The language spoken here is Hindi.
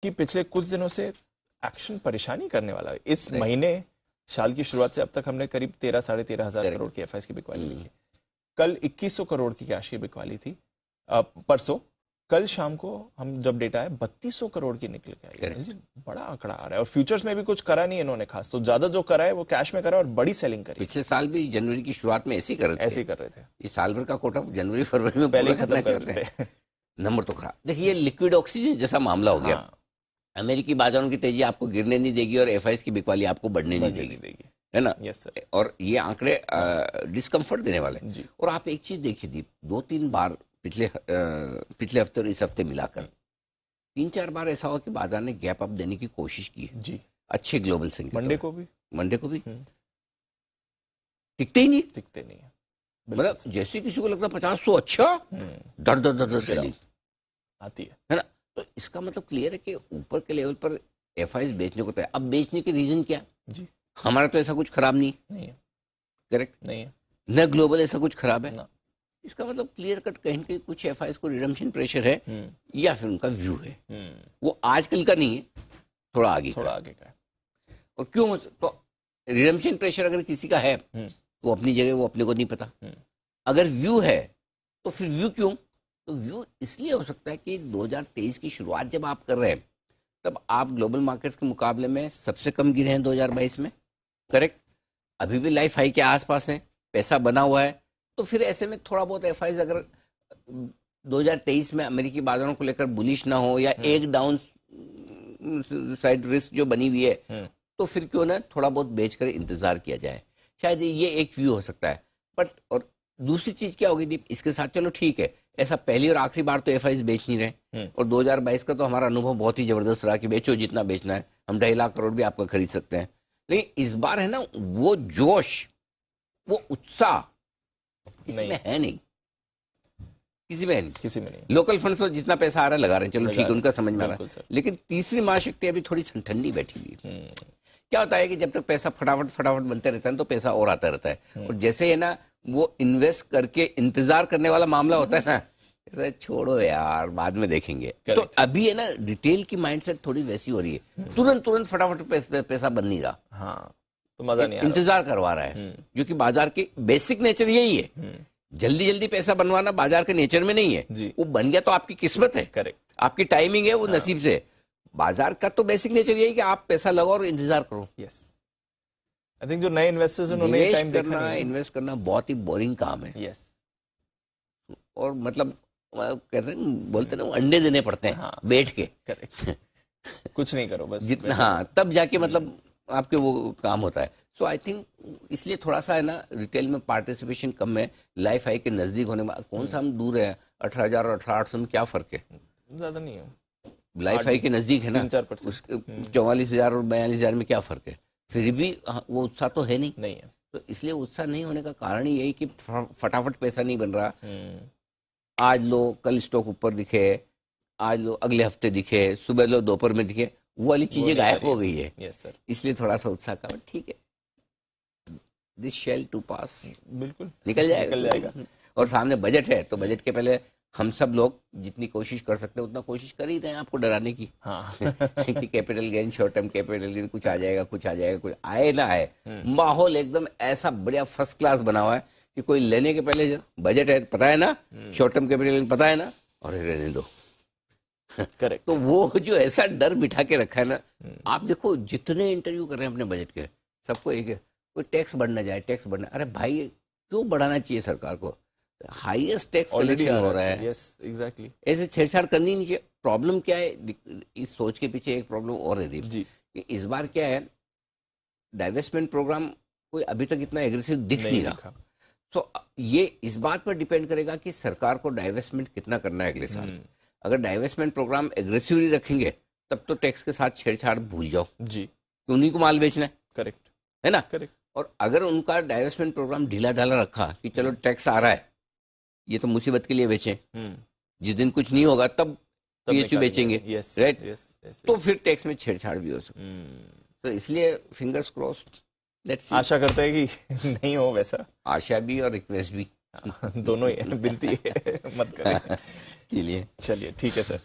कि पिछले कुछ दिनों से एक्शन परेशानी करने वाला है। इस महीने साल की शुरुआत से अब तक हमने करीब 13-13,500 करोड़ की एफआईएस की बिकवाली देखी। कल 2100 करोड़ की कैश की बिकवाली थी। परसों कल शाम को हम जब डेटा है 3200 करोड़ की निकल के आई। जी बड़ा आंकड़ा आ रहा है और फ्यूचर्स में भी कुछ करा नहीं इन्होंने खास, तो ज्यादा जो करा है वो कैश में करा और बड़ी सेलिंग करी। पिछले साल भी जनवरी की शुरुआत में ऐसे ही कर रहे थे। ये साल भर का कोटा जनवरी फरवरी में पहले खत्म करते थे। नंबर तो खराब। देखिए लिक्विड ऑक्सीजन जैसा मामला हो गया। अमेरिकी बाजारों की तेजी आपको गिरने नहीं देगी और एफआईएस की बिकवाली आपको बढ़ने नहीं देगी, है ना। Yes sir. और ये आंकड़े डिस्कम्फर्ट देने वाले। और आप एक चीज देखिए दीप, 2-3 बार पिछले हफ्ते और इस हफ्ते मिलाकर 3-4 बार ऐसा हुआ कि बाजार ने गैप अप देने की कोशिश की है जी। अच्छे ग्लोबल संकेत। मंडे को भी टिकते ही नहीं है। मतलब जैसे किसी को लगता 50-100 अच्छा दर सेलिंग आती है ना। तो इसका मतलब क्लियर है कि ऊपर के लेवल पर एफआईएस बेचने को तैयार। अब बेचने के रीजन क्या जी? हमारा तो ऐसा कुछ खराब नहीं है, करेक्ट नहीं है, न ग्लोबल ऐसा कुछ खराब है। इसका मतलब क्लियर कट कहीं कहीं कुछ एफआईएस को रिडम्पशन प्रेशर है या फिर उनका व्यू है। वो आजकल का नहीं है, थोड़ा आगे का है। और क्यों? तो रिडम्पशन प्रेशर अगर किसी का है तो अपनी जगह, वो अपने को नहीं पता। अगर व्यू है तो फिर व्यू क्यों? तो व्यू इसलिए हो सकता है कि 2023 की शुरुआत जब आप कर रहे हैं तब आप ग्लोबल मार्केट्स के मुकाबले में सबसे कम गिरे हैं 2022 में, करेक्ट। अभी भी लाइफ हाई के आसपास है, पैसा बना हुआ है। तो फिर ऐसे में थोड़ा बहुत एफआईएस अगर 2023 में अमेरिकी बाजारों को लेकर बुलिश ना हो या एक डाउन साइड रिस्क जो बनी हुई है, तो फिर क्यों ना थोड़ा बहुत बेचकर इंतजार किया जाए। शायद ये एक व्यू हो सकता है। बट और दूसरी चीज क्या होगी दीप, इसके साथ चलो ठीक है, ऐसा पहली और आखिरी बार तो एफआईएस बेच नहीं रहे। और 2022 का तो हमारा अनुभव बहुत ही जबरदस्त रहा कि बेचो जितना बेचना है, हम 2.5 लाख करोड़ भी आपका खरीद सकते हैं। लेकिन इस बार है ना वो जोश, वो उत्साह इसमें है नहीं, किसी में नहीं। लोकल फंड्स तो जितना पैसा आ रहा है लगा रहे हैं, चलो ठीक है, उनका समझ में आ रहा है। लेकिन तीसरी महाशक्ति अभी थोड़ी ठंडी बैठी हुई है। क्या होता है कि जब तक पैसा फटाफट बनते रहता है तो पैसा और आता रहता है। और जैसे है ना वो इन्वेस्ट करके इंतजार करने वाला मामला होता है ना, ऐसा छोड़ो यार बाद में देखेंगे। तो अभी है ना रिटेल की माइंडसेट थोड़ी वैसी हो रही है, तुरंत फटाफट पैसा बन नहीं रहा। तो मजा नहीं आ रहा, इंतजार करवा रहा है, जो कि बाजार की बेसिक नेचर यही है। जल्दी पैसा बनवाना बाजार के नेचर में नहीं है। वो बन गया तो आपकी किस्मत है, करेक्ट, आपकी टाइमिंग है, वो नसीब से। बाजार का तो बेसिक नेचर यही कि आप पैसा लगाओ और इंतजार करो। यस, आई थिंक जो नए इन्वेस्टर्स उन्होंने इन्वेस्ट करना बहुत ही बोरिंग काम है। यस, और मतलब कहते हैं, बोलते ना, अंडे देने पड़ते हैं बैठ के, करेक्ट। कुछ नहीं करो बस जितना, तब जाके मतलब आपके वो काम होता है। सो आई थिंक इसलिए थोड़ा सा है ना रिटेल में पार्टिसिपेशन कम है। लाइफ हाई के नजदीक होने में कौन सा हम दूर है, 18,000 और 18,800 में क्या फर्क है? ज्यादा नहीं है। लाइफ हाई के नजदीक है ना, 44,000 और 42,000 में क्या फर्क है? फिर भी वो उत्साह तो है नहीं है। तो इसलिए उत्साह नहीं होने का कारण ही यही कि फटाफट पैसा नहीं बन रहा। आज लो कल स्टॉक ऊपर दिखे, आज लो अगले हफ्ते दिखे, सुबह लो दोपहर में दिखे, वो वाली चीजें गायब हो गई है। यस सर, इसलिए थोड़ा सा उत्साह का, ठीक है, दिस शेल टू पास, बिल्कुल निकल जाएगा। और सामने बजट है तो बजट के पहले हम सब लोग जितनी कोशिश कर सकते हैं उतना कोशिश कर ही रहे हैं आपको डराने की। कि capital gain, short term capital gain, कुछ आ जाएगा, कुछ आए ना आए, माहौल एकदम ऐसा बढ़िया फर्स्ट क्लास बना हुआ है कि कोई लेने के पहले बजट है पता है ना, शॉर्ट टर्म कैपिटल गेन पता है ना, और रहने दो। करेक्ट। तो वो जो ऐसा डर बिठा के रखा है ना, आप देखो जितने इंटरव्यू कर रहे हैं अपने बजट के, सबको एक है, कोई टैक्स बढ़ना जाए, टैक्स बढ़ना। अरे भाई क्यों बढ़ाना चाहिए सरकार को? हाईएस्ट टैक्स कलेक्शन हो रहा है। Yes, exactly. ऐसे छेड़छाड़ करनी नहीं चाहिए। प्रॉब्लम क्या है, इस सोच के पीछे एक प्रॉब्लम और है दीप जी, कि इस बार क्या है, डाइवेस्टमेंट प्रोग्राम कोई अभी तक इतना एग्रेसिव दिख नहीं रहा। तो ये इस बात पर डिपेंड करेगा कि सरकार को डाइवेस्टमेंट कितना करना है अगले साल। अगर डाइवेस्टमेंट प्रोग्राम एग्रेसिवली रखेंगे तब तो टैक्स के साथ छेड़छाड़ भूल जाओ जी, उन्हीं को माल बेचना है, करेक्ट है ना, करेक्ट। और अगर उनका डाइवेस्टमेंट प्रोग्राम ढीला ढाला रखा कि चलो टैक्स आ रहा है, ये तो मुसीबत के लिए बेचें, जिस दिन कुछ नहीं होगा तब पीएचयू बेचेंगे, राइट, तो फिर टैक्स में छेड़छाड़ भी हो सकती है। तो इसलिए फिंगर्स क्रॉस्ड, लेट्स सी। आशा करते हैं कि नहीं हो वैसा, आशा भी और रिक्वेस्ट भी दोनों ही, विनती है मत करें। चलिए ठीक है सर।